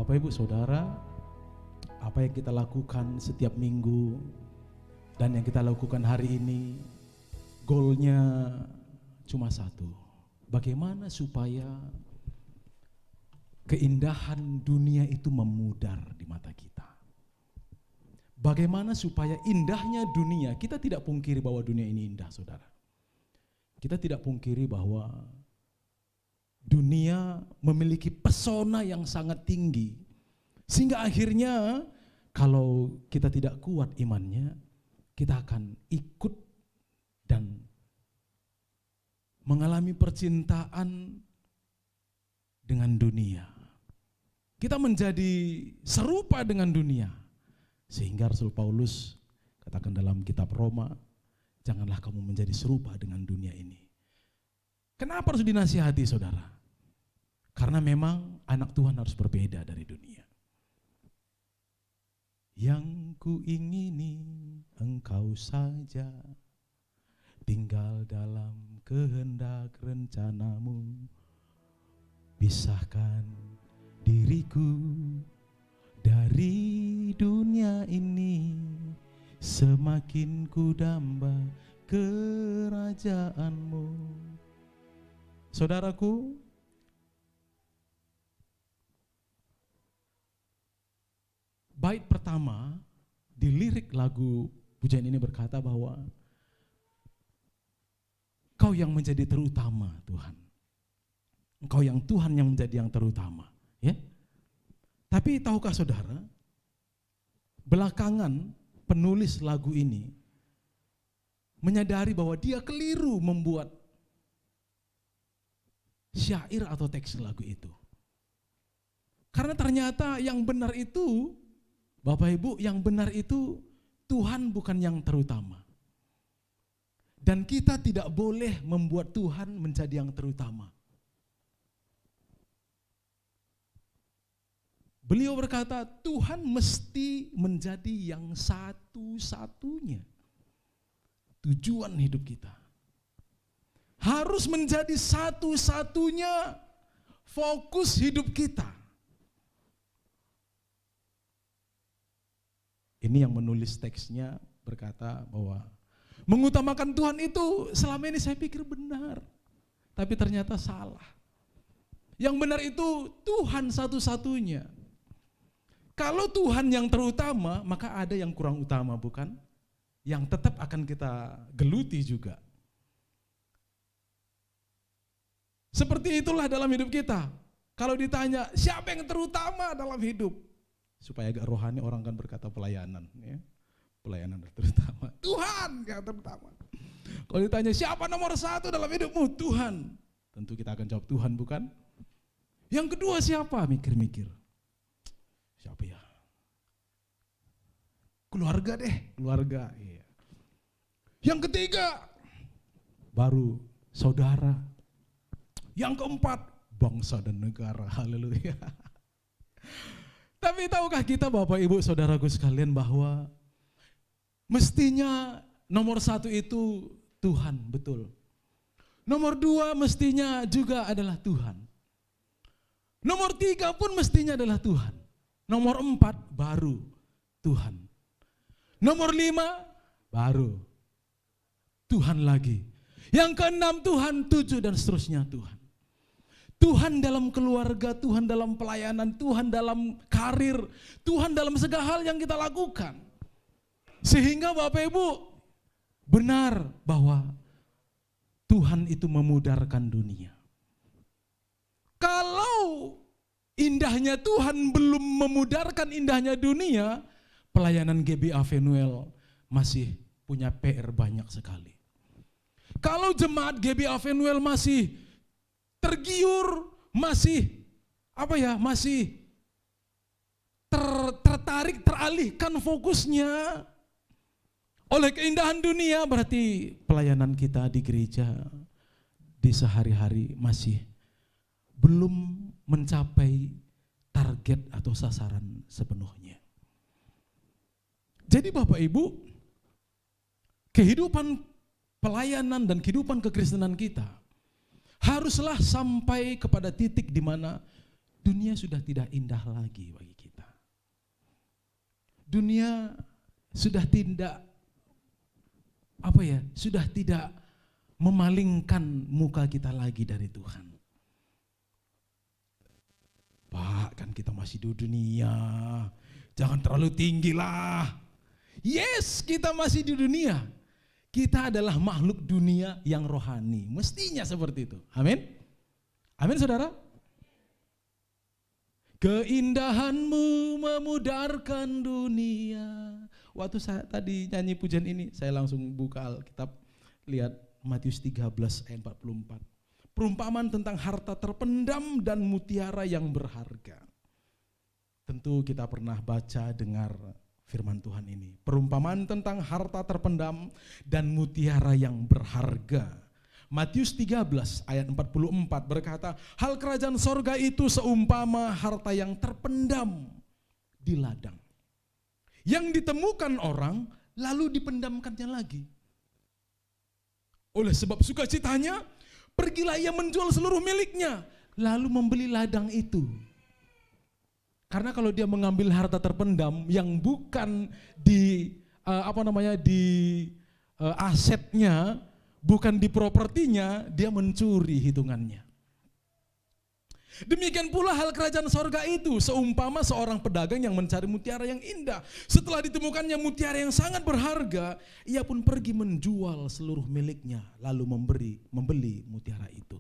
Bapak Ibu Saudara, apa yang kita lakukan setiap minggu dan yang kita lakukan hari ini, goalnya cuma satu. Bagaimana supaya keindahan dunia itu memudar di mata kita. Bagaimana supaya indahnya dunia, kita tidak pungkiri bahwa dunia ini indah, saudara. Kita tidak pungkiri bahwa dunia memiliki pesona yang sangat tinggi. Sehingga akhirnya kalau kita tidak kuat imannya, kita akan ikut dan mengalami percintaan dengan dunia. Kita menjadi serupa dengan dunia. Sehingga Rasul Paulus katakan dalam kitab Roma, janganlah kamu menjadi serupa dengan dunia ini. Kenapa harus dinasihati, saudara? Karena memang anak Tuhan harus berbeda dari dunia. Yang ku ingini engkau saja, tinggal dalam kehendak rencanamu. Pisahkan diriku dari dunia ini, semakin ku damba kerajaanmu. Saudaraku, bait pertama di lirik lagu pujian ini berkata bahwa Kau yang menjadi terutama, Tuhan. Engkau yang Tuhan yang menjadi yang terutama, ya. Tapi tahukah saudara, belakangan penulis lagu ini menyadari bahwa dia keliru membuat syair atau teks lagu itu. Karena ternyata yang benar itu, Bapak Ibu, yang benar itu Tuhan bukan yang terutama. Dan kita tidak boleh membuat Tuhan menjadi yang terutama. Beliau berkata, Tuhan mesti menjadi yang satu-satunya tujuan hidup kita. Harus menjadi satu-satunya fokus hidup kita. Ini yang menulis teksnya berkata bahwa mengutamakan Tuhan itu selama ini saya pikir benar. Tapi ternyata salah. Yang benar itu Tuhan satu-satunya. Kalau Tuhan yang terutama, maka ada yang kurang utama, bukan? Yang tetap akan kita geluti juga. Seperti itulah dalam hidup kita. Kalau ditanya, siapa yang terutama dalam hidup? Supaya agak rohani orang kan berkata pelayanan. Ya. Pelayanan terutama. Tuhan yang terutama. Kalau ditanya, siapa nomor satu dalam hidupmu? Tuhan. Tentu kita akan jawab Tuhan, bukan? Yang kedua siapa? Mikir-mikir. Siapa ya? Keluarga deh, keluarga. Iya. Yang ketiga, baru saudara. Yang keempat, bangsa dan negara. Haleluya. Tapi tahukah kita Bapak Ibu Saudaraku sekalian bahwa mestinya nomor satu itu Tuhan, betul. Nomor dua mestinya juga adalah Tuhan. Nomor tiga pun mestinya adalah Tuhan. Nomor empat baru Tuhan. Nomor lima baru Tuhan lagi. Yang keenam Tuhan, tujuh dan seterusnya Tuhan. Tuhan dalam keluarga, Tuhan dalam pelayanan, Tuhan dalam karir, Tuhan dalam segala hal yang kita lakukan. Sehingga Bapak Ibu benar bahwa Tuhan itu memudarkan dunia. Kalau indahnya Tuhan belum memudarkan indahnya dunia, pelayanan GBA Venuel masih punya PR banyak sekali. Kalau jemaat GBA Venuel masih tergiur, masih tertarik, teralihkan fokusnya oleh keindahan dunia, berarti pelayanan kita di gereja di sehari-hari masih belum mencapai target atau sasaran sepenuhnya. Jadi Bapak Ibu, kehidupan pelayanan dan kehidupan kekristenan kita haruslah sampai kepada titik di mana dunia sudah tidak indah lagi bagi kita. Dunia sudah tidak sudah tidak memalingkan muka kita lagi dari Tuhan. Pak, kan kita masih di dunia, jangan terlalu tinggi lah. Yes, kita masih di dunia. Kita adalah makhluk dunia yang rohani. Mestinya seperti itu. Amin. Amin saudara. Keindahanmu memudarkan dunia. Waktu saya tadi nyanyi pujian ini, saya langsung buka Alkitab, lihat Matius 13 ayat 44. Perumpamaan tentang harta terpendam dan mutiara yang berharga. Tentu kita pernah baca, dengar firman Tuhan ini. Perumpamaan tentang harta terpendam dan mutiara yang berharga. Matius 13 ayat 44 berkata, hal kerajaan sorga itu seumpama harta yang terpendam di ladang. Yang ditemukan orang lalu dipendamkannya lagi. Oleh sebab sukacitanya, pergilah ia menjual seluruh miliknya, lalu membeli ladang itu. Karena kalau dia mengambil harta terpendam yang bukan di asetnya, bukan di propertinya, dia mencuri hitungannya. Demikian pula hal kerajaan sorga itu, seumpama seorang pedagang yang mencari mutiara yang indah. Setelah ditemukannya mutiara yang sangat berharga, ia pun pergi menjual seluruh miliknya, lalu membeli mutiara itu.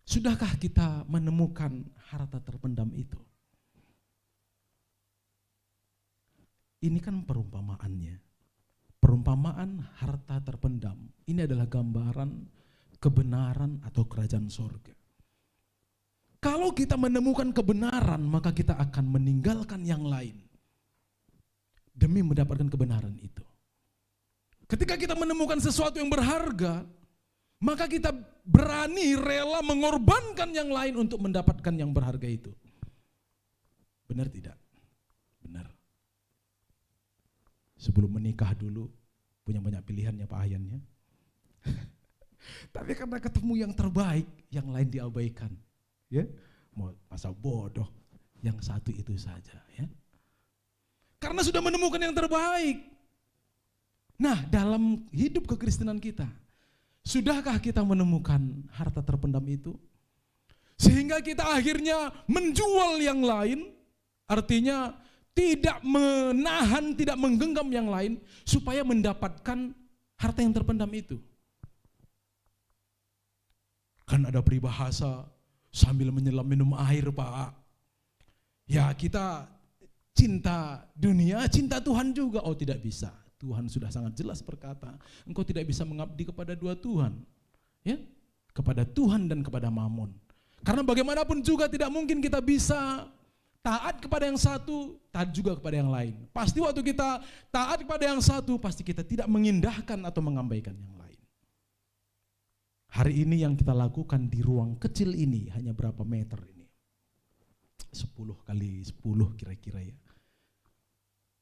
Sudahkah kita menemukan harta terpendam itu? Ini kan perumpamaannya. Perumpamaan harta terpendam. Ini adalah gambaran kebenaran atau kerajaan sorga. Kalau kita menemukan kebenaran, maka kita akan meninggalkan yang lain demi mendapatkan kebenaran itu. Ketika kita menemukan sesuatu yang berharga, maka kita berani rela mengorbankan yang lain untuk mendapatkan yang berharga itu. Benar tidak? Benar. Sebelum menikah dulu, punya banyak pilihan ya Pak Ahyan ya. Tapi karena ketemu yang terbaik, yang lain diabaikan. Ya, mau masa bodoh, yang satu itu saja ya. Karena sudah menemukan yang terbaik. Nah, dalam hidup kekristenan kita, sudahkah kita menemukan harta terpendam itu? Sehingga kita akhirnya menjual yang lain, artinya tidak menahan, tidak menggenggam yang lain, supaya mendapatkan harta yang terpendam itu. Kan ada peribahasa, sambil menyelam minum air Pak. Ya kita cinta dunia, cinta Tuhan juga. Oh tidak bisa. Tuhan sudah sangat jelas berkata, engkau tidak bisa mengabdi kepada dua Tuhan. Ya, kepada Tuhan dan kepada Mamon. Karena bagaimanapun juga tidak mungkin kita bisa taat kepada yang satu, taat juga kepada yang lain. Pasti waktu kita taat kepada yang satu, pasti kita tidak mengindahkan atau mengabaikan yang lain. Hari ini yang kita lakukan di ruang kecil ini hanya berapa meter ini? 10 kali 10 kira-kira ya.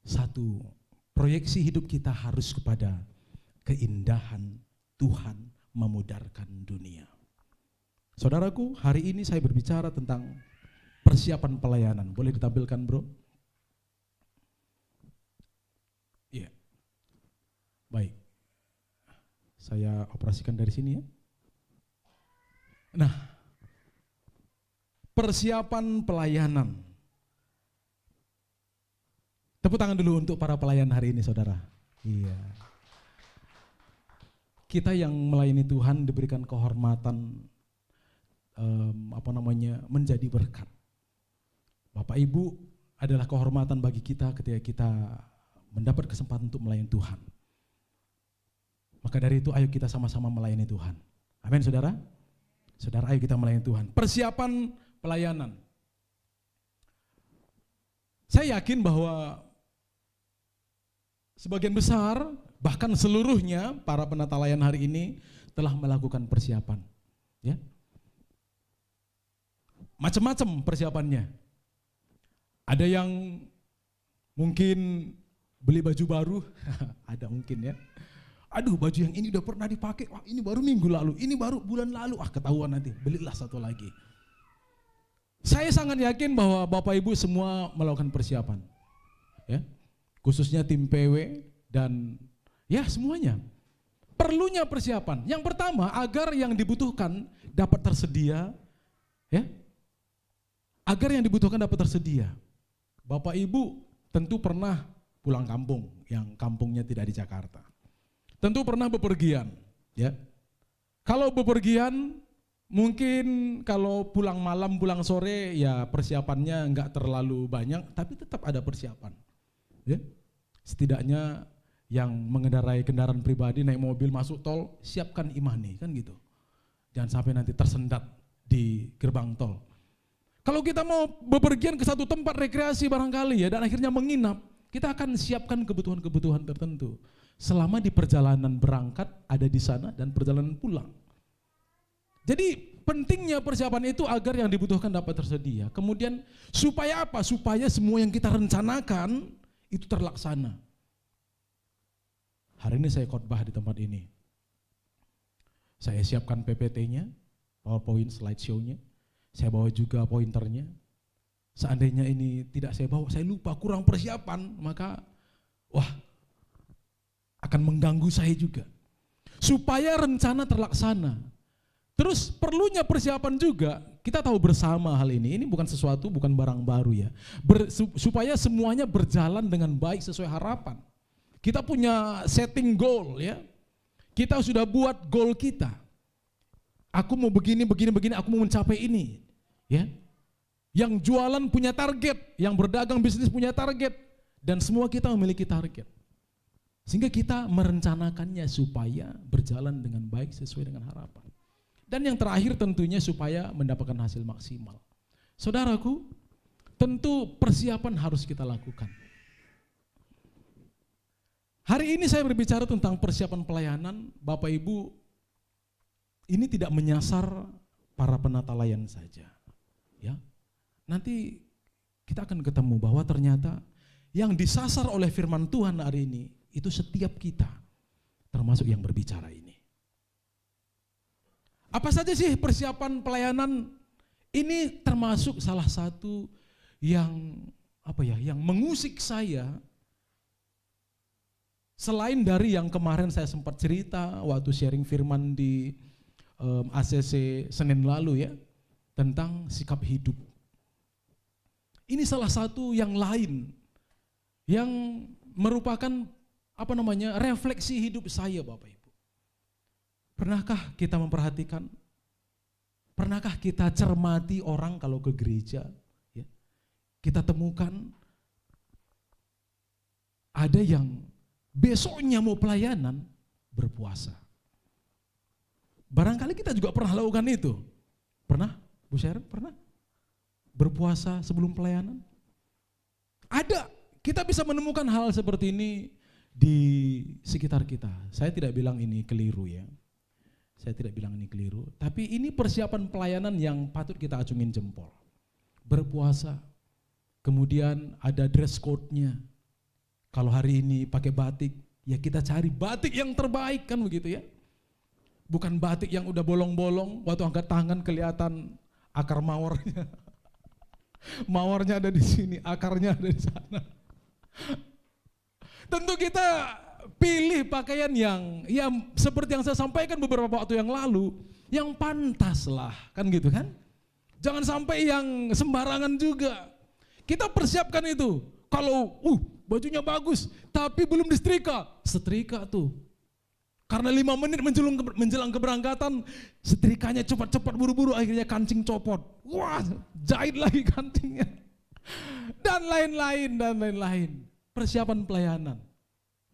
Satu, proyeksi hidup kita harus kepada keindahan Tuhan memudarkan dunia. Saudaraku, hari ini saya berbicara tentang persiapan pelayanan. Boleh ditampilkan bro? Iya. Baik. Saya operasikan dari sini ya. Nah, persiapan pelayanan. Tepuk tangan dulu untuk para pelayan hari ini, saudara. Iya. Kita yang melayani Tuhan diberikan kehormatan, menjadi berkat. Bapak Ibu adalah kehormatan bagi kita ketika kita mendapat kesempatan untuk melayani Tuhan. Maka dari itu, ayo kita sama-sama melayani Tuhan. Amin, saudara. Saudara, ayo kita melayani Tuhan. Persiapan pelayanan. Saya yakin bahwa sebagian besar, bahkan seluruhnya para penata layan hari ini telah melakukan persiapan. Ya. Macam-macam persiapannya. Ada yang mungkin beli baju baru, ada mungkin ya. Aduh, baju yang ini udah pernah dipakai, wah ini baru minggu lalu, ini baru bulan lalu, ketahuan nanti, belilah satu lagi. Saya sangat yakin bahwa Bapak Ibu semua melakukan persiapan. Ya. Khususnya tim PW dan ya semuanya. Perlunya persiapan. Yang pertama, agar yang dibutuhkan dapat tersedia, ya. Agar yang dibutuhkan dapat tersedia. Bapak Ibu tentu pernah pulang kampung, yang kampungnya tidak di Jakarta. Tentu pernah bepergian, ya. Kalau bepergian, mungkin kalau pulang malam, pulang sore, ya persiapannya enggak terlalu banyak, tapi tetap ada persiapan. Ya. Setidaknya yang mengendarai kendaraan pribadi, naik mobil, masuk tol, siapkan imani, kan gitu. Jangan sampai nanti tersendat di gerbang tol. Kalau kita mau bepergian ke satu tempat rekreasi barangkali ya, dan akhirnya menginap, kita akan siapkan kebutuhan-kebutuhan tertentu. Selama di perjalanan berangkat ada di sana dan perjalanan pulang. Jadi pentingnya persiapan itu agar yang dibutuhkan dapat tersedia. Kemudian supaya apa? Supaya semua yang kita rencanakan itu terlaksana. Hari ini saya khotbah di tempat ini. Saya siapkan PPT-nya, PowerPoint slideshow-nya. Saya bawa juga pointernya. Seandainya ini tidak saya bawa, saya lupa, kurang persiapan, maka wah, akan mengganggu saya juga. Supaya rencana terlaksana. Terus perlunya persiapan juga, kita tahu bersama hal ini bukan sesuatu, bukan barang baru ya. Supaya semuanya berjalan dengan baik sesuai harapan. Kita punya setting goal ya. Kita sudah buat goal kita. Aku mau begini, aku mau mencapai ini. Ya. Yang jualan punya target, yang berdagang bisnis punya target, dan semua kita memiliki target. Sehingga kita merencanakannya supaya berjalan dengan baik sesuai dengan harapan. Dan yang terakhir tentunya supaya mendapatkan hasil maksimal. Saudaraku, tentu persiapan harus kita lakukan. Hari ini saya berbicara tentang persiapan pelayanan. Bapak Ibu, ini tidak menyasar para penata layan saja. Ya, nanti kita akan ketemu bahwa ternyata yang disasar oleh firman Tuhan hari ini itu setiap kita, termasuk yang berbicara ini. Apa saja sih persiapan pelayanan? Ini termasuk salah satu yang yang mengusik saya. Selain dari yang kemarin saya sempat cerita waktu sharing firman di ACC Senin lalu ya, tentang sikap hidup. Ini salah satu yang lain yang merupakan refleksi hidup saya Bapak Ibu. Pernahkah kita memperhatikan? Pernahkah kita cermati orang kalau ke gereja? Ya, kita temukan ada yang besoknya mau pelayanan berpuasa. Barangkali kita juga pernah lakukan itu. Pernah? Bu Sharon pernah? Berpuasa sebelum pelayanan? Ada. Kita bisa menemukan hal seperti ini di sekitar kita. Saya tidak bilang ini keliru ya. Saya tidak bilang ini keliru. Tapi ini persiapan pelayanan yang patut kita acungin jempol. Berpuasa. Kemudian ada dress code-nya. Kalau hari ini pakai batik, ya kita cari batik yang terbaik kan begitu ya. Bukan batik yang udah bolong-bolong, waktu angkat tangan kelihatan akar mawarnya. Mawarnya ada di sini, akarnya ada di sana. Tentu kita pilih pakaian yang seperti yang saya sampaikan beberapa waktu yang lalu, yang pantas lah, kan gitu kan. Jangan sampai yang sembarangan juga. Kita persiapkan itu. Kalau bajunya bagus, tapi belum disetrika, setrika tuh. Karena 5 menit menjelang keberangkatan, setrikanya cepat-cepat buru-buru, akhirnya kancing copot. Wah, jahit lagi kancingnya. Dan lain-lain. Persiapan pelayanan,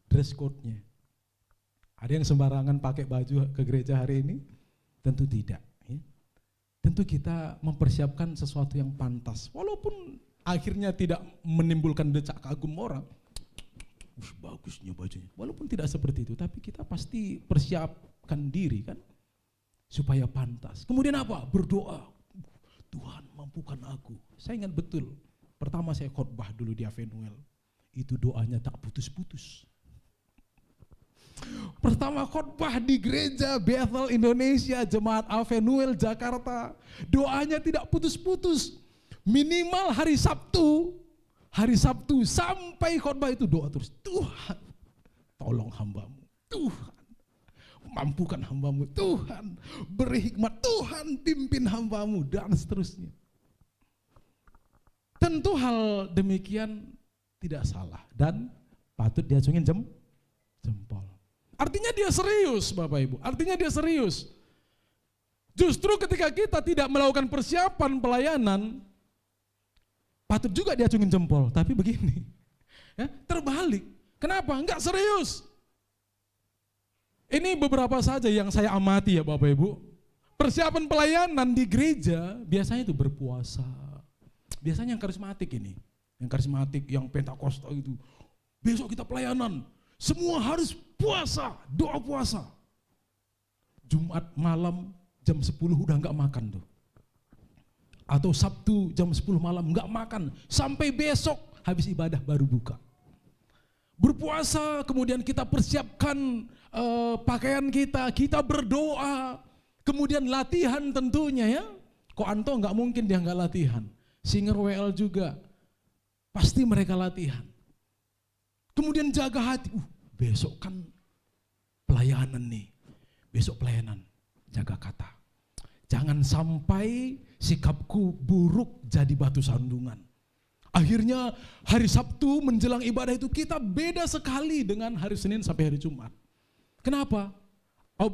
dress code-nya. Ada yang sembarangan pakai baju ke gereja hari ini? Tentu tidak. Ya. Tentu kita mempersiapkan sesuatu yang pantas. Walaupun akhirnya tidak menimbulkan decak kagum orang. Bagusnya bajunya. Walaupun tidak seperti itu, tapi kita pasti persiapkan diri kan, supaya pantas. Kemudian apa? Berdoa. Tuhan mampukan aku. Saya ingat betul, pertama saya khotbah dulu di Avenuel. Itu doanya tak putus-putus. Pertama khotbah di gereja Bethel Indonesia, Jemaat Avenuel Jakarta. Doanya tidak putus-putus. Minimal hari Sabtu sampai khotbah itu doa terus. Tuhan, tolong hambamu. Tuhan, mampukan hambamu. Tuhan, beri hikmat. Tuhan, pimpin hambamu. Dan seterusnya. Tentu hal demikian tidak salah dan patut diacungin jempol. Artinya dia serius, Bapak Ibu. Artinya dia serius. Justru ketika kita tidak melakukan persiapan pelayanan, patut juga diacungin jempol. Tapi begini, ya, terbalik. Kenapa? Enggak serius. Ini beberapa saja yang saya amati ya Bapak Ibu. Persiapan pelayanan di gereja biasanya itu berpuasa. Biasanya yang karismatik ini, yang karismatik, yang Pentakosta itu, besok kita pelayanan, semua harus puasa, doa puasa. Jumat malam jam 10 udah enggak makan tuh. Atau Sabtu jam 10 malam enggak makan, sampai besok habis ibadah baru buka. Berpuasa, kemudian kita persiapkan pakaian kita berdoa, kemudian latihan tentunya ya. Kok Anto enggak mungkin dia enggak latihan. Singer WL juga, pasti mereka latihan. Kemudian jaga hati, besok kan pelayanan nih, besok pelayanan, jaga kata. Jangan sampai sikapku buruk jadi batu sandungan. Akhirnya hari Sabtu menjelang ibadah itu kita beda sekali dengan hari Senin sampai hari Jumat. Kenapa?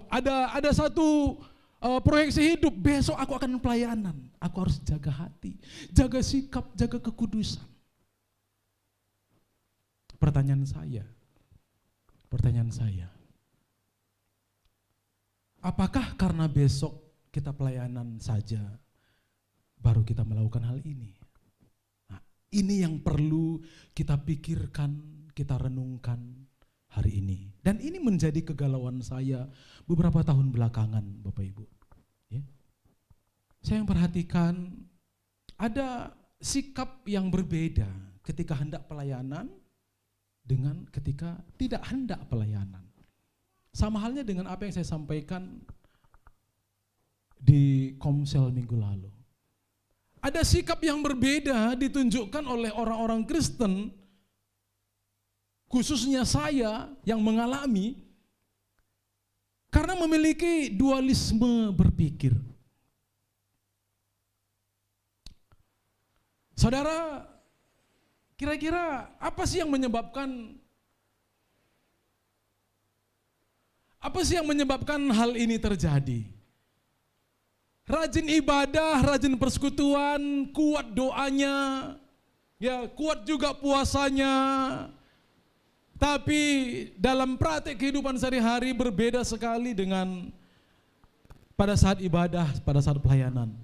Ada satu proyeksi hidup, besok aku akan pelayanan, aku harus jaga hati, jaga sikap, jaga kekudusan. Pertanyaan saya, apakah karena besok kita pelayanan saja baru kita melakukan hal ini? Nah, ini yang perlu kita pikirkan, kita renungkan hari ini. Dan ini menjadi kegalauan saya beberapa tahun belakangan Bapak Ibu. Ya. Saya yang perhatikan ada sikap yang berbeda ketika hendak pelayanan dengan ketika tidak hendak pelayanan. Sama halnya dengan apa yang saya sampaikan di Komsel minggu lalu. Ada sikap yang berbeda ditunjukkan oleh orang-orang Kristen, khususnya saya yang mengalami, karena memiliki dualisme berpikir. Saudara, kira-kira apa sih yang menyebabkan hal ini terjadi? Rajin ibadah, rajin persekutuan, kuat doanya, ya kuat juga puasanya. Tapi dalam praktek kehidupan sehari-hari berbeda sekali dengan pada saat ibadah, pada saat pelayanan.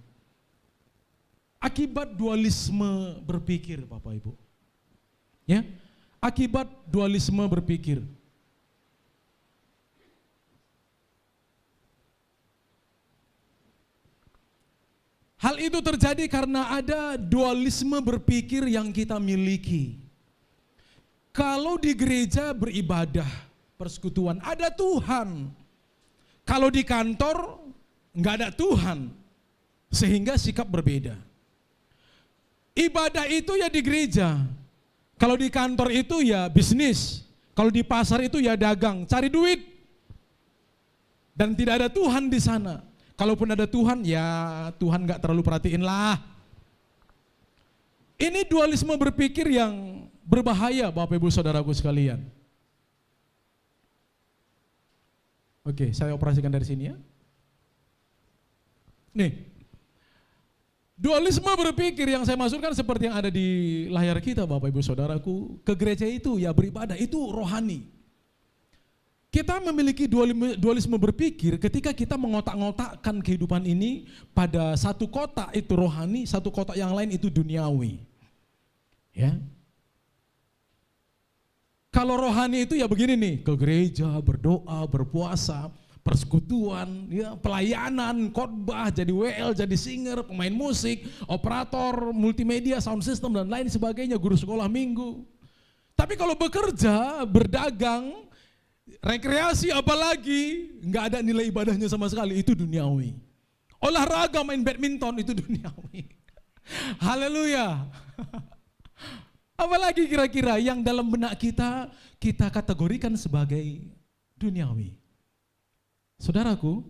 Akibat dualisme berpikir, Bapak Ibu. Ya, akibat dualisme berpikir. Hal itu terjadi karena ada dualisme berpikir yang kita miliki. Kalau di gereja beribadah, persekutuan, ada Tuhan. Kalau di kantor, enggak ada Tuhan. Sehingga sikap berbeda. Ibadah itu ya di gereja. Kalau di kantor itu ya bisnis. Kalau di pasar itu ya dagang, cari duit. Dan tidak ada Tuhan di sana. Kalaupun ada Tuhan, ya Tuhan enggak terlalu perhatiin lah. Ini dualisme berpikir yang berbahaya Bapak Ibu Saudaraku sekalian. Oke, saya operasikan dari sini ya. Nih, dualisme berpikir yang saya maksudkan seperti yang ada di layar kita Bapak Ibu Saudaraku. Ke gereja itu ya beribadah, itu rohani. Kita memiliki dualisme berpikir ketika kita mengotak-ngotakkan kehidupan ini pada satu kotak itu rohani, satu kotak yang lain itu duniawi. Ya. Kalau rohani itu ya begini nih, ke gereja, berdoa, berpuasa, persekutuan, ya, pelayanan, khotbah, jadi WL, jadi singer, pemain musik, operator, multimedia, sound system dan lain sebagainya, guru sekolah minggu. Tapi kalau bekerja, berdagang, rekreasi apalagi, nggak ada nilai ibadahnya sama sekali, itu duniawi. Olahraga, main badminton, itu duniawi. Haleluya. Apalagi kira-kira yang dalam benak kita, kita kategorikan sebagai duniawi. Saudaraku,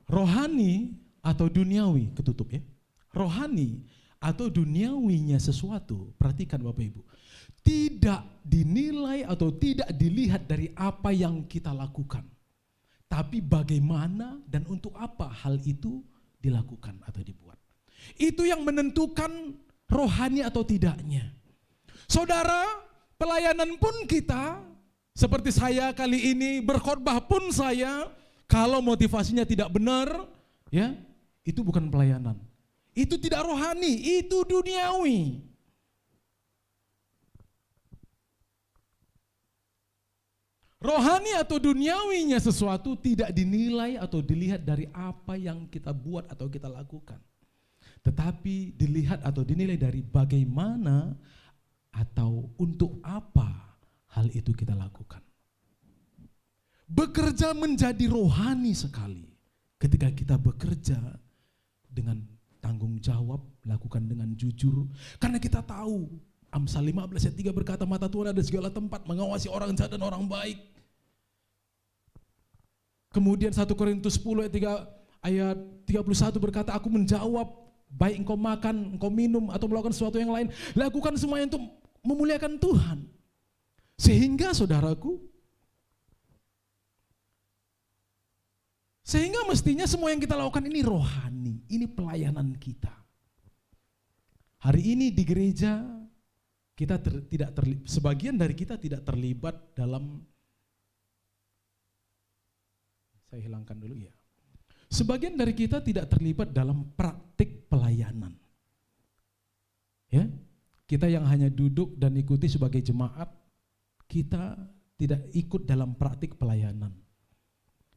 rohani atau duniawi, ketutup ya. Rohani atau duniawinya sesuatu, perhatikan Bapak Ibu, tidak dinilai atau tidak dilihat dari apa yang kita lakukan. Tapi bagaimana dan untuk apa hal itu dilakukan atau dibuat. Itu yang menentukan rohani atau tidaknya. Saudara, pelayanan pun kita, seperti saya kali ini berkhotbah pun saya, kalau motivasinya tidak benar, ya, itu bukan pelayanan. Itu tidak rohani, itu duniawi. Rohani atau duniawinya sesuatu tidak dinilai atau dilihat dari apa yang kita buat atau kita lakukan. Tetapi dilihat atau dinilai dari bagaimana atau untuk apa hal itu kita lakukan. Bekerja menjadi rohani sekali ketika kita bekerja dengan tanggung jawab, lakukan dengan jujur. Karena kita tahu Amsal 15 ayat 3 berkata, mata Tuhan ada segala tempat, mengawasi orang jahat dan orang baik. Kemudian 1 Korintus 10 ayat 31 berkata, aku menjawab, baik engkau makan, engkau minum, atau melakukan sesuatu yang lain, lakukan semuanya untuk memuliakan Tuhan. Sehingga saudaraku, sehingga mestinya semua yang kita lakukan ini rohani, ini pelayanan kita. Hari ini di gereja, kita sebagian dari kita tidak terlibat dalam, saya hilangkan dulu ya. Sebagian dari kita tidak terlibat dalam praktik pelayanan. Ya, kita yang hanya duduk dan ikuti sebagai jemaat, kita tidak ikut dalam praktik pelayanan.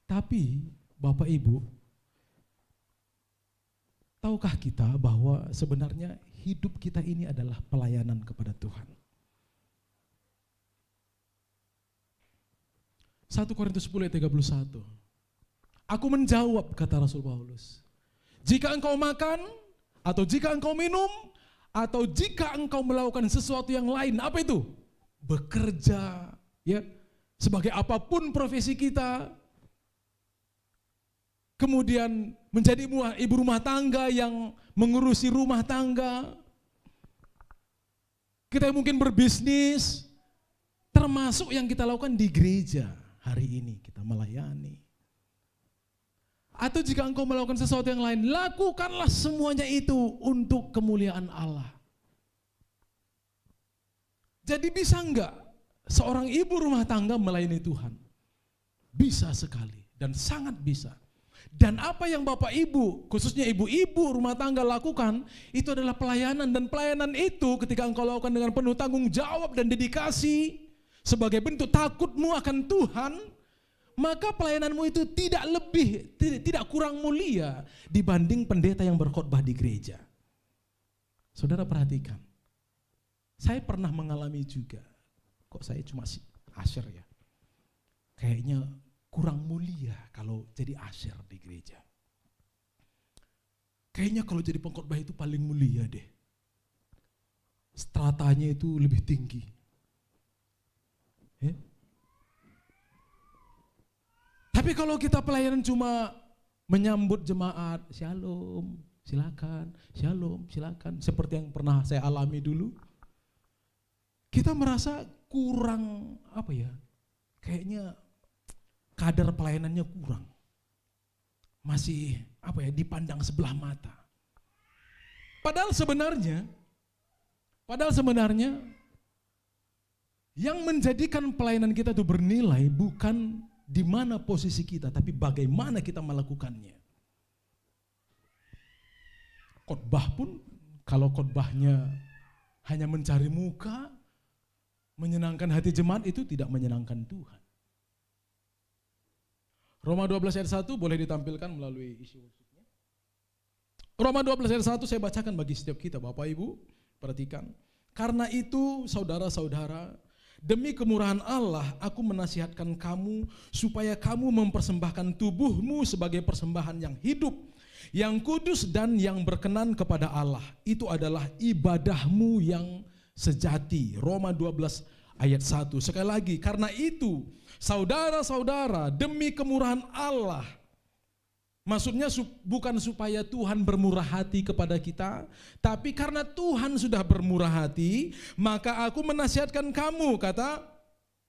Tapi Bapak Ibu, tahukah kita bahwa sebenarnya hidup kita ini adalah pelayanan kepada Tuhan? 1 Korintus 10 ayat 31. Aku menjawab, kata Rasul Paulus, jika engkau makan, atau jika engkau minum, atau jika engkau melakukan sesuatu yang lain, apa itu? Bekerja, ya, sebagai apapun profesi kita, kemudian menjadi ibu rumah tangga yang mengurusi rumah tangga, kita mungkin berbisnis, termasuk yang kita lakukan di gereja hari ini, kita melayani. Atau jika engkau melakukan sesuatu yang lain, lakukanlah semuanya itu untuk kemuliaan Allah. Jadi bisa enggak seorang ibu rumah tangga melayani Tuhan? Bisa sekali dan sangat bisa. Dan apa yang Bapak Ibu, khususnya ibu-ibu rumah tangga lakukan, itu adalah pelayanan. Dan pelayanan itu ketika engkau lakukan dengan penuh tanggung jawab dan dedikasi, sebagai bentuk takutmu akan Tuhan, maka pelayananmu itu tidak kurang mulia dibanding pendeta yang berkhotbah di gereja. Saudara perhatikan, saya pernah mengalami juga, kok saya cuma asyir ya, kayaknya kurang mulia kalau jadi asyir di gereja. Kayaknya kalau jadi pengkhotbah itu paling mulia deh. Stratanya itu lebih tinggi. Ya? Tapi kalau kita pelayanan cuma menyambut jemaat, shalom, silakan, shalom, silakan, seperti yang pernah saya alami dulu, kita merasa kurang, apa ya, kayaknya kadar pelayanannya kurang. Masih, apa ya, dipandang sebelah mata. Padahal sebenarnya yang menjadikan pelayanan kita itu bernilai bukan di mana posisi kita, tapi bagaimana kita melakukannya. Khotbah pun, kalau khotbahnya hanya mencari muka, menyenangkan hati jemaat, itu tidak menyenangkan Tuhan. Roma 12 ayat 1 boleh ditampilkan melalui isi worshipnya. Roma 12 ayat 1 saya bacakan bagi setiap kita, Bapak Ibu, perhatikan. Karena itu saudara-saudara, demi kemurahan Allah, aku menasihatkan kamu supaya kamu mempersembahkan tubuhmu sebagai persembahan yang hidup, yang kudus dan yang berkenan kepada Allah. Itu adalah ibadahmu yang sejati. Roma 12 ayat 1. Sekali lagi, karena itu saudara-saudara, demi kemurahan Allah, maksudnya bukan supaya Tuhan bermurah hati kepada kita, tapi karena Tuhan sudah bermurah hati, maka aku menasihatkan kamu, kata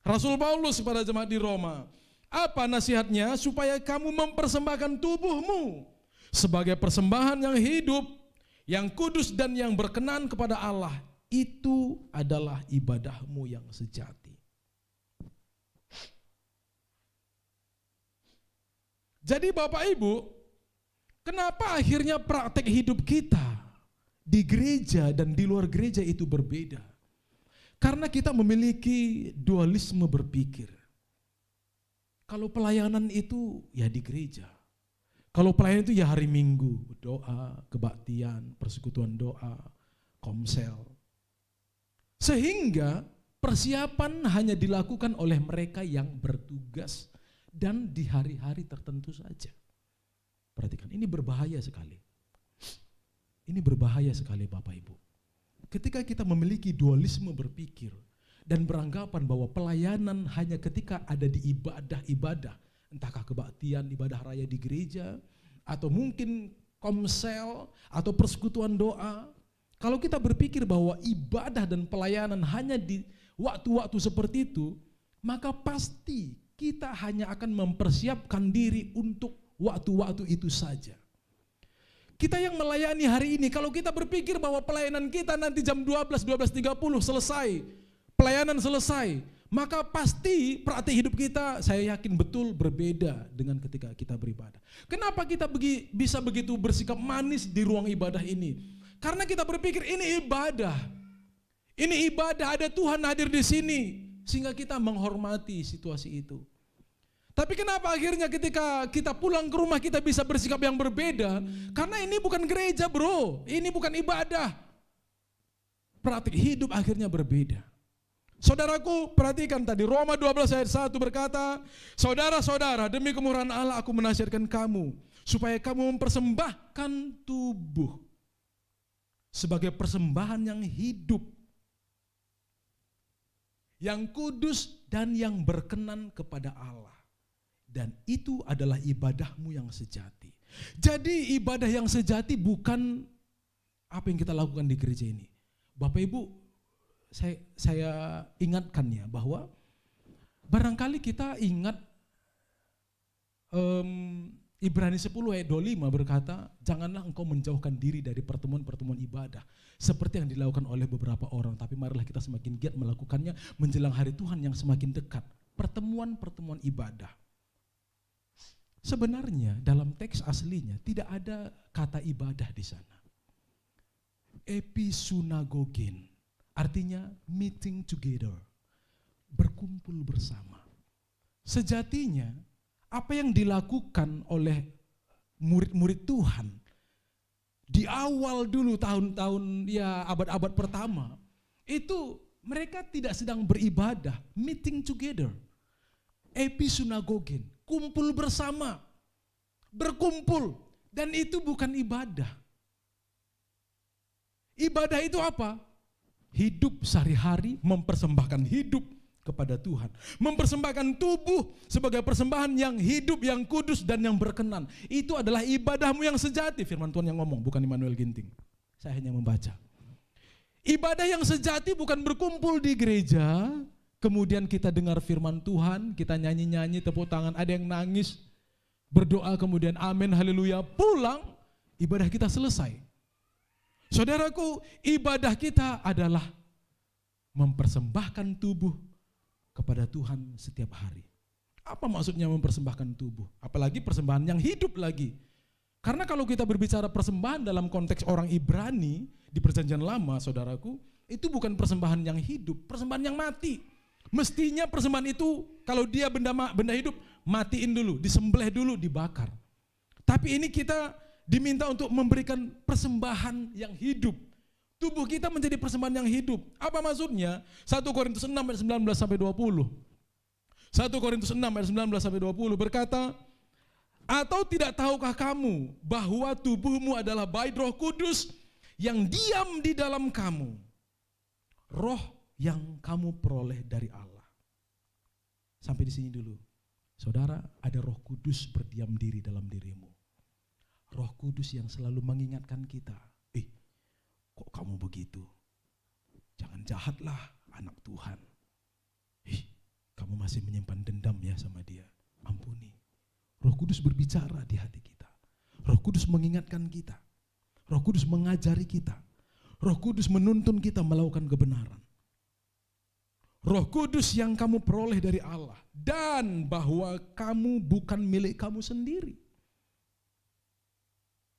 Rasul Paulus kepada jemaat di Roma. Apa nasihatnya? Supaya kamu mempersembahkan tubuhmu sebagai persembahan yang hidup, yang kudus dan yang berkenan kepada Allah. Itu adalah ibadahmu yang sejati. Jadi Bapak Ibu, kenapa akhirnya praktek hidup kita di gereja dan di luar gereja itu berbeda? Karena kita memiliki dualisme berpikir. Kalau pelayanan itu ya di gereja. Kalau pelayanan itu ya hari Minggu, doa, kebaktian, persekutuan doa, komsel. Sehingga persiapan hanya dilakukan oleh mereka yang bertugas dan di hari-hari tertentu saja. Perhatikan, ini berbahaya sekali. Ini berbahaya sekali Bapak Ibu. Ketika kita memiliki dualisme berpikir dan beranggapan bahwa pelayanan hanya ketika ada di ibadah-ibadah, entahkah kebaktian, ibadah raya di gereja, atau mungkin komsel, atau persekutuan doa. Kalau kita berpikir bahwa ibadah dan pelayanan hanya di waktu-waktu seperti itu, maka pasti kita hanya akan mempersiapkan diri untuk waktu-waktu itu saja. Kita yang melayani hari ini, kalau kita berpikir bahwa pelayanan kita nanti jam 12, 12.30 selesai, pelayanan selesai, maka pasti praktik hidup kita, saya yakin betul berbeda dengan ketika kita beribadah. Kenapa kita bisa begitu bersikap manis di ruang ibadah ini? Karena kita berpikir ini ibadah. Ini ibadah, ada Tuhan hadir di sini, sehingga kita menghormati situasi itu. Tapi kenapa akhirnya ketika kita pulang ke rumah kita bisa bersikap yang berbeda? Karena ini bukan gereja bro, ini bukan ibadah. Praktik hidup akhirnya berbeda. Saudaraku, perhatikan tadi Roma 12 ayat 1 berkata, saudara-saudara, demi kemurahan Allah aku menasihatkan kamu, supaya kamu mempersembahkan tubuh sebagai persembahan yang hidup, yang kudus dan yang berkenan kepada Allah. Dan itu adalah ibadahmu yang sejati. Jadi ibadah yang sejati bukan apa yang kita lakukan di gereja ini. Bapak Ibu, saya ingatkan ya bahwa barangkali kita ingat Ibrani 10 ayat 25 berkata, janganlah engkau menjauhkan diri dari pertemuan-pertemuan ibadah seperti yang dilakukan oleh beberapa orang, tapi marilah kita semakin giat melakukannya menjelang hari Tuhan yang semakin dekat. Pertemuan-pertemuan ibadah. Sebenarnya dalam teks aslinya tidak ada kata ibadah di sana. Episunagogin, artinya meeting together, berkumpul bersama. Sejatinya apa yang dilakukan oleh murid-murid Tuhan di awal dulu tahun-tahun ya abad-abad pertama, itu mereka tidak sedang beribadah, meeting together. Episunagogin, kumpul bersama, berkumpul, dan itu bukan ibadah. Ibadah itu apa? Hidup sehari-hari, mempersembahkan hidup kepada Tuhan. Mempersembahkan tubuh sebagai persembahan yang hidup, yang kudus, dan yang berkenan. Itu adalah ibadahmu yang sejati. Firman Tuhan yang ngomong, bukan Immanuel Ginting. Saya hanya membaca. Ibadah yang sejati bukan berkumpul di gereja, kemudian kita dengar firman Tuhan, kita nyanyi-nyanyi, tepuk tangan, ada yang nangis, berdoa, kemudian amin, haleluya, pulang, ibadah kita selesai. Saudaraku, ibadah kita adalah mempersembahkan tubuh kepada Tuhan setiap hari. Apa maksudnya mempersembahkan tubuh? Apalagi persembahan yang hidup lagi. Karena kalau kita berbicara persembahan dalam konteks orang Ibrani di Perjanjian Lama, saudaraku, itu bukan persembahan yang hidup, persembahan yang mati. Mestinya persembahan itu kalau dia benda hidup, matiin dulu, disembelih dulu, dibakar. Tapi ini kita diminta untuk memberikan persembahan yang hidup. Tubuh kita menjadi persembahan yang hidup. Apa maksudnya? 1 Korintus 6 ayat 19 sampai 20. 1 Korintus 6 ayat 19 sampai 20 berkata, Atau tidak tahukah kamu bahwa tubuhmu adalah bait Roh Kudus yang diam di dalam kamu, roh yang kamu peroleh dari Allah. Sampai di sini dulu. Saudara, ada Roh Kudus berdiam diri dalam dirimu. Roh Kudus yang selalu mengingatkan kita, kok kamu begitu? Jangan jahatlah anak Tuhan. Kamu masih menyimpan dendam ya sama dia. Ampuni. Roh Kudus berbicara di hati kita. Roh Kudus mengingatkan kita. Roh Kudus mengajari kita. Roh Kudus menuntun kita melakukan kebenaran. Roh Kudus yang kamu peroleh dari Allah. Dan bahwa kamu bukan milik kamu sendiri.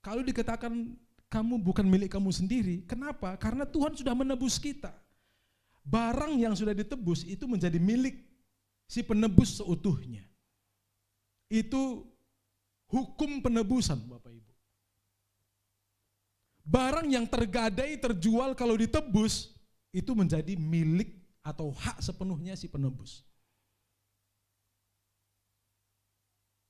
Kalau dikatakan kamu bukan milik kamu sendiri, kenapa? Karena Tuhan sudah menebus kita. Barang yang sudah ditebus itu menjadi milik si penebus seutuhnya. Itu hukum penebusan, Bapak Ibu. Barang yang tergadai, terjual kalau ditebus, itu menjadi milik atau hak sepenuhnya si penebus.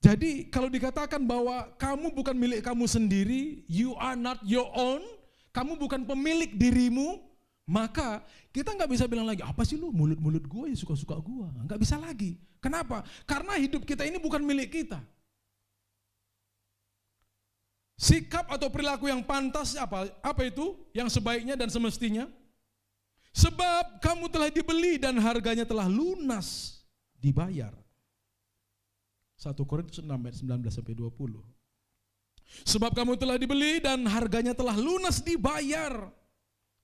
Jadi kalau dikatakan bahwa kamu bukan milik kamu sendiri, you are not your own, kamu bukan pemilik dirimu, maka kita nggak bisa bilang lagi, apa sih lu mulut-mulut gue ya suka-suka gue. Nggak bisa lagi. Kenapa? Karena hidup kita ini bukan milik kita. Sikap atau perilaku yang pantas apa itu? Yang sebaiknya dan semestinya. Sebab kamu telah dibeli dan harganya telah lunas dibayar. 1 Korintus 6 ayat 19-20. Sebab kamu telah dibeli dan harganya telah lunas dibayar.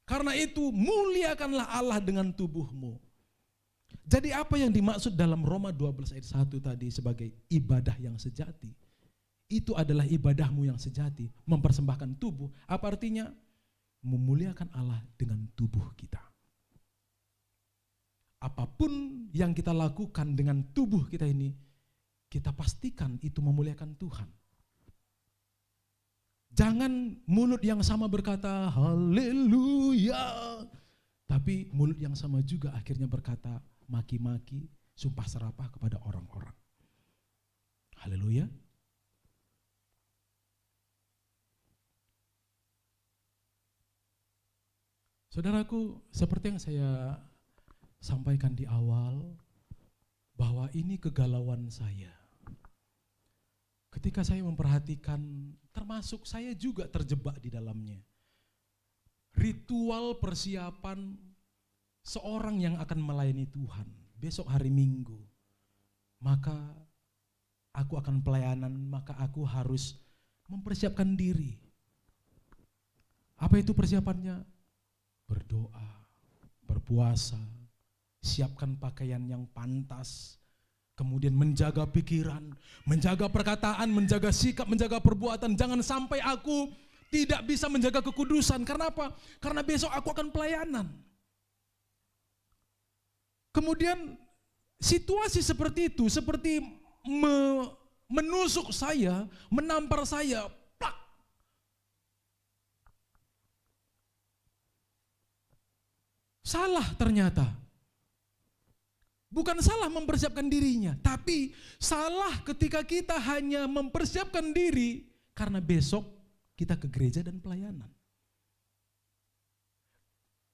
Karena itu muliakanlah Allah dengan tubuhmu. Jadi apa yang dimaksud dalam Roma 12 ayat 1 tadi sebagai ibadah yang sejati? Itu adalah ibadahmu yang sejati, mempersembahkan tubuh. Apa artinya? Memuliakan Allah dengan tubuh kita. Apapun yang kita lakukan dengan tubuh kita ini, kita pastikan itu memuliakan Tuhan. Jangan mulut yang sama berkata haleluya, tapi mulut yang sama juga akhirnya berkata maki-maki, sumpah serapah kepada orang-orang. Haleluya. Saudaraku, seperti yang saya sampaikan di awal, bahwa ini kegalauan saya. Ketika saya memperhatikan, termasuk saya juga terjebak di dalamnya. Ritual persiapan seorang yang akan melayani Tuhan besok hari Minggu. Maka aku akan pelayanan, maka aku harus mempersiapkan diri. Apa itu persiapannya? Berdoa, berpuasa, siapkan pakaian yang pantas, kemudian menjaga pikiran, menjaga perkataan, menjaga sikap, menjaga perbuatan. Jangan sampai aku tidak bisa menjaga kekudusan. Karena apa? Karena besok aku akan pelayanan. Kemudian situasi seperti itu, seperti menusuk saya, menampar saya, plak. Salah ternyata. Bukan salah mempersiapkan dirinya, tapi salah ketika kita hanya mempersiapkan diri karena besok kita ke gereja dan pelayanan.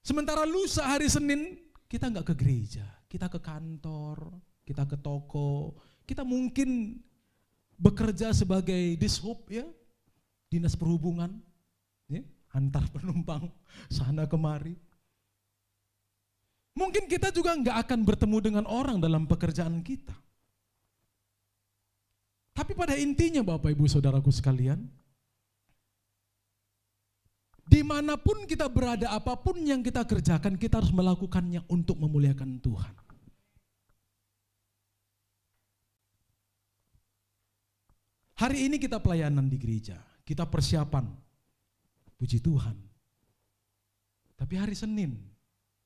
Sementara lusa hari Senin kita nggak ke gereja, kita ke kantor, kita ke toko, kita mungkin bekerja sebagai dishub ya, dinas perhubungan, ya, antar penumpang sana kemari. Mungkin kita juga nggak akan bertemu dengan orang dalam pekerjaan kita. Tapi pada intinya Bapak Ibu Saudaraku sekalian, dimanapun kita berada, apapun yang kita kerjakan, kita harus melakukannya untuk memuliakan Tuhan. Hari ini kita pelayanan di gereja, kita persiapan, puji Tuhan. Tapi hari Senin,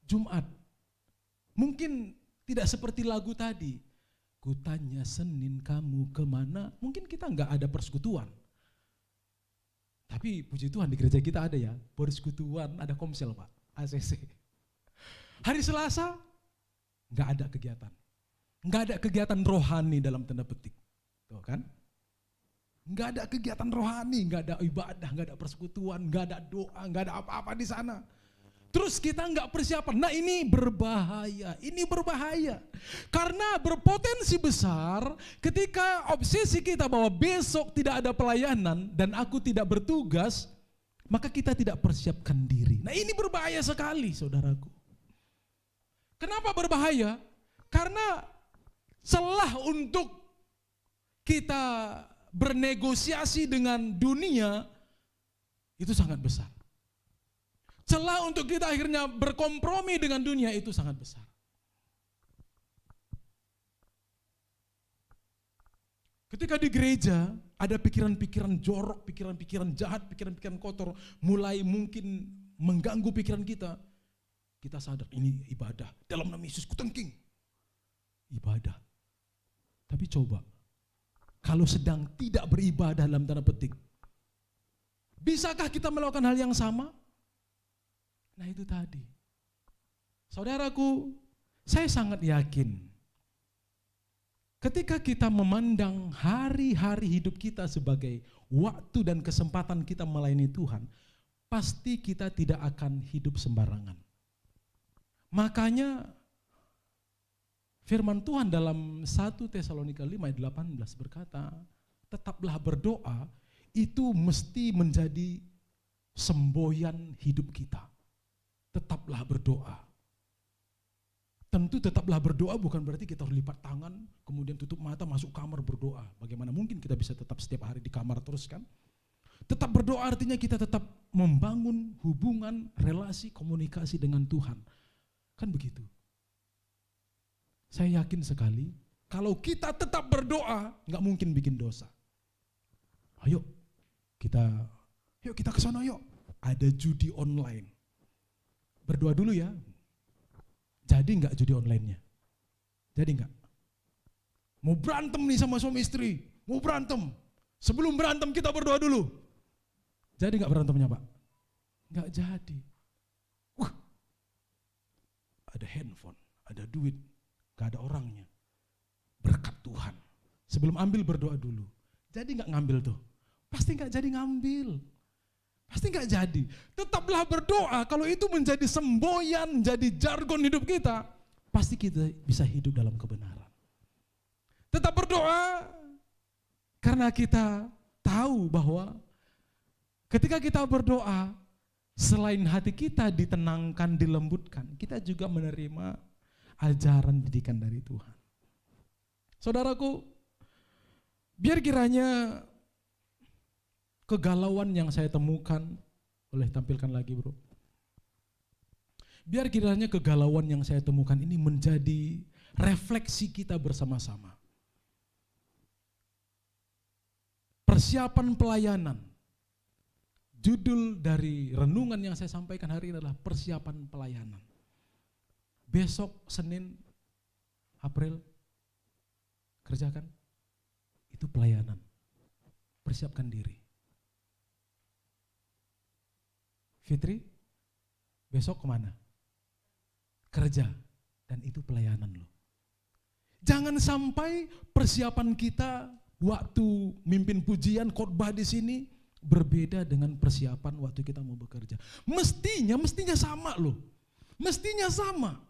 Jumat, mungkin tidak seperti lagu tadi. Kutanya Senin kamu kemana? Mungkin kita nggak ada persekutuan. Tapi puji Tuhan di gereja kita ada ya, persekutuan, ada komsel Pak, ACC. Hari Selasa nggak ada kegiatan. Nggak ada kegiatan rohani dalam tanda petik. Tuh kan? Nggak ada kegiatan rohani, nggak ada ibadah, nggak ada persekutuan, nggak ada doa, nggak ada apa-apa di sana. Terus kita nggak persiapan. Nah ini berbahaya. Karena berpotensi besar ketika obsesi kita bahwa besok tidak ada pelayanan dan aku tidak bertugas, maka kita tidak persiapkan diri. Nah ini berbahaya sekali saudaraku. Kenapa berbahaya? Karena celah untuk kita bernegosiasi dengan dunia itu sangat besar. Celah untuk kita akhirnya berkompromi dengan dunia itu sangat besar. Ketika di gereja ada pikiran-pikiran jorok, pikiran-pikiran jahat, pikiran-pikiran kotor mulai mungkin mengganggu pikiran kita. Kita sadar ini ibadah. Dalam nama Yesus kutengking. Ibadah. Tapi coba, kalau sedang tidak beribadah dalam tanda petik, bisakah kita melakukan hal yang sama? Nah itu tadi. Saudaraku, saya sangat yakin ketika kita memandang hari-hari hidup kita sebagai waktu dan kesempatan kita melayani Tuhan, pasti kita tidak akan hidup sembarangan. Makanya firman Tuhan dalam 1 Tesalonika 5 ayat 18 berkata, tetaplah berdoa, itu mesti menjadi semboyan hidup kita. Tetaplah berdoa. Tentu tetaplah berdoa bukan berarti kita harus lipat tangan, kemudian tutup mata, masuk kamar berdoa. Bagaimana mungkin kita bisa tetap setiap hari di kamar terus kan? Tetap berdoa artinya kita tetap membangun hubungan, relasi, komunikasi dengan Tuhan. Kan begitu. Saya yakin sekali, kalau kita tetap berdoa, nggak mungkin bikin dosa. Ayo kita ke sana yuk. Ada judi online. Berdoa dulu ya. Jadi enggak judi online-nya? Jadi enggak? Mau berantem nih sama suami istri, mau berantem. Sebelum berantem kita berdoa dulu. Jadi enggak berantemnya Pak? Enggak jadi. Ada handphone, ada duit, enggak ada orangnya. Berkat Tuhan. Sebelum ambil berdoa dulu. Jadi enggak ngambil tuh? Pasti enggak jadi ngambil. Pasti nggak jadi. Tetaplah berdoa. Kalau itu menjadi semboyan, jadi jargon hidup kita, pasti kita bisa hidup dalam kebenaran. Tetap berdoa karena kita tahu bahwa ketika kita berdoa, selain hati kita ditenangkan, dilembutkan, kita juga menerima ajaran didikan dari Tuhan. Saudaraku, biar kiranya kegalauan yang saya temukan, boleh tampilkan lagi bro. Biar kiranya kegalauan yang saya temukan ini menjadi refleksi kita bersama-sama. Persiapan pelayanan. Judul dari renungan yang saya sampaikan hari ini adalah persiapan pelayanan. Besok Senin, April, kerjakan. Itu pelayanan. Persiapkan diri. Fitri, besok kemana? Kerja, dan itu pelayanan loh. Jangan sampai persiapan kita waktu mimpin pujian, khotbah di sini berbeda dengan persiapan waktu kita mau bekerja. Mestinya sama loh. Mestinya sama.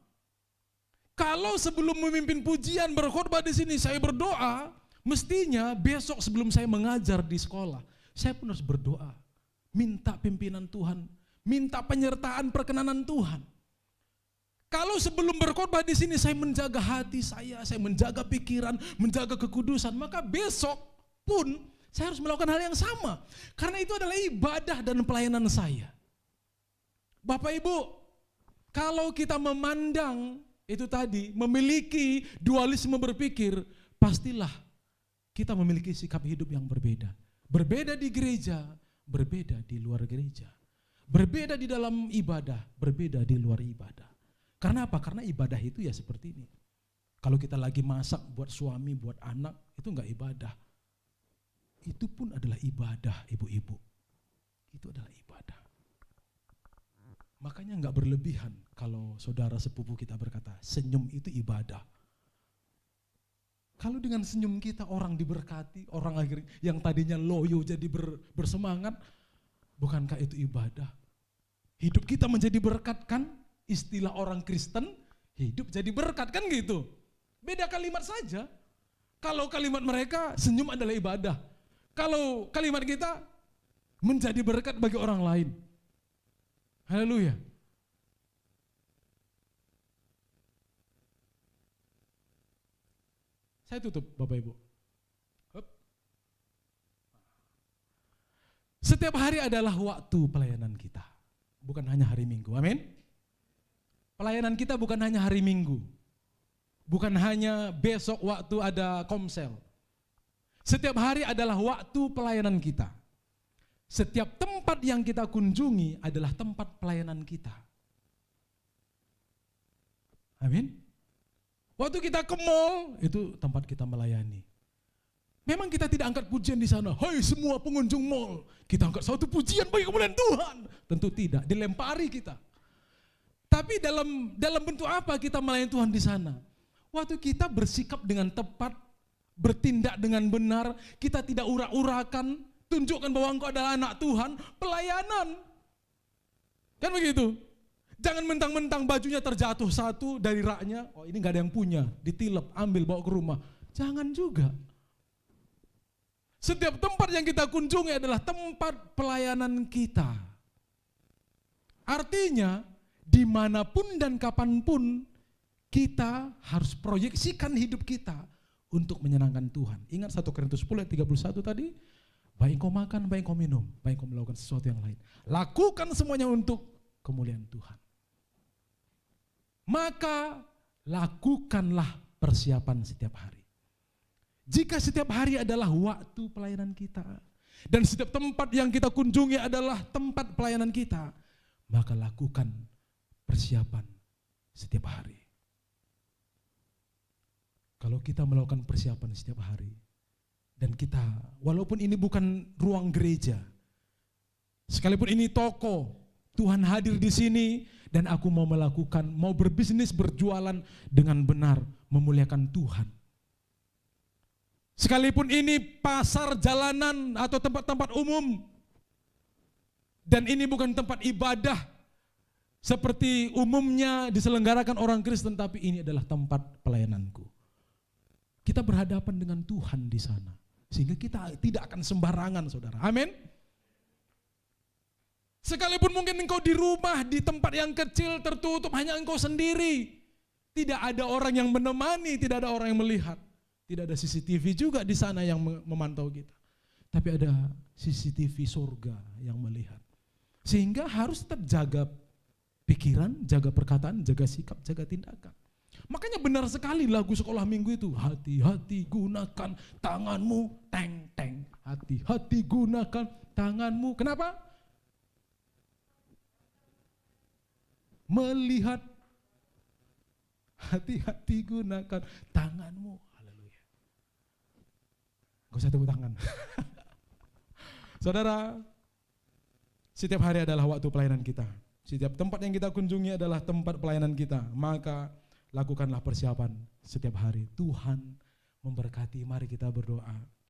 Kalau sebelum memimpin pujian berkhotbah di sini saya berdoa, mestinya besok sebelum saya mengajar di sekolah, saya pun harus berdoa. Minta pimpinan Tuhan, minta penyertaan perkenanan Tuhan. Kalau sebelum berkhotbah di sini saya menjaga hati saya menjaga pikiran, menjaga kekudusan, maka besok pun saya harus melakukan hal yang sama. Karena itu adalah ibadah dan pelayanan saya. Bapak Ibu, kalau kita memandang itu tadi, memiliki dualisme berpikir, pastilah kita memiliki sikap hidup yang berbeda. Berbeda di gereja, berbeda di luar gereja. Berbeda di dalam ibadah, berbeda di luar ibadah. Karena apa? Karena ibadah itu ya seperti ini. Kalau kita lagi masak buat suami, buat anak, itu enggak ibadah. Itu pun adalah ibadah, ibu-ibu. Itu adalah ibadah. Makanya enggak berlebihan kalau saudara sepupu kita berkata, senyum itu ibadah. Kalau dengan senyum kita orang diberkati, orang akhirnya yang tadinya loyo jadi bersemangat, bukankah itu ibadah? Hidup kita menjadi berkat kan? Istilah orang Kristen, hidup jadi berkat kan gitu. Beda kalimat saja. Kalau kalimat mereka senyum adalah ibadah. Kalau kalimat kita menjadi berkat bagi orang lain. Haleluya. Saya tutup Bapak Ibu. Setiap hari adalah waktu pelayanan kita. Bukan hanya hari Minggu, amin. Pelayanan kita bukan hanya hari Minggu. Bukan hanya besok waktu ada komsel. Setiap hari adalah waktu pelayanan kita. Setiap tempat yang kita kunjungi adalah tempat pelayanan kita. Amin. Waktu kita ke mall, itu tempat kita melayani. Memang kita tidak angkat pujian di sana. Hai semua pengunjung mall, kita angkat satu pujian bagi kemuliaan Tuhan. Tentu tidak, dilempari kita. Tapi dalam bentuk apa kita melayani Tuhan di sana? Waktu kita bersikap dengan tepat, bertindak dengan benar, kita tidak urak-urakan, tunjukkan bahwa engkau adalah anak Tuhan, pelayanan. Kan begitu? Jangan mentang-mentang bajunya terjatuh satu dari raknya, oh ini gak ada yang punya, ditilep, ambil, bawa ke rumah. Jangan juga. Setiap tempat yang kita kunjungi adalah tempat pelayanan kita. Artinya, dimanapun dan kapanpun, kita harus proyeksikan hidup kita untuk menyenangkan Tuhan. Ingat 1 Korintus 10 ayat 31 tadi, baik kau makan, baik kau minum, baik kau melakukan sesuatu yang lain. Lakukan semuanya untuk kemuliaan Tuhan. Maka lakukanlah persiapan setiap hari. Jika setiap hari adalah waktu pelayanan kita, dan setiap tempat yang kita kunjungi adalah tempat pelayanan kita, maka lakukan persiapan setiap hari. Kalau kita melakukan persiapan setiap hari, dan kita, walaupun ini bukan ruang gereja, sekalipun ini toko, Tuhan hadir di sini, dan aku mau melakukan, mau berbisnis, berjualan dengan benar, memuliakan Tuhan. Sekalipun ini pasar, jalanan, atau tempat-tempat umum, dan ini bukan tempat ibadah, seperti umumnya diselenggarakan orang Kristen, tapi ini adalah tempat pelayananku. Kita berhadapan dengan Tuhan di sana, sehingga kita tidak akan sembarangan, saudara. Amin. Sekalipun mungkin engkau di rumah, di tempat yang kecil, tertutup, hanya engkau sendiri. Tidak ada orang yang menemani, tidak ada orang yang melihat. Tidak ada CCTV juga di sana yang memantau kita. Tapi ada CCTV surga yang melihat. Sehingga harus tetap jaga pikiran, jaga perkataan, jaga sikap, jaga tindakan. Makanya benar sekali lagu sekolah minggu itu, hati-hati gunakan tanganmu, teng-teng. Hati-hati gunakan tanganmu. Kenapa? Melihat, hati-hati gunakan tanganmu. Haleluya. Gak usah tepuk tangan. Saudara, setiap hari adalah waktu pelayanan kita. Setiap tempat yang kita kunjungi adalah tempat pelayanan kita. Maka lakukanlah persiapan setiap hari. Tuhan memberkati, mari kita berdoa.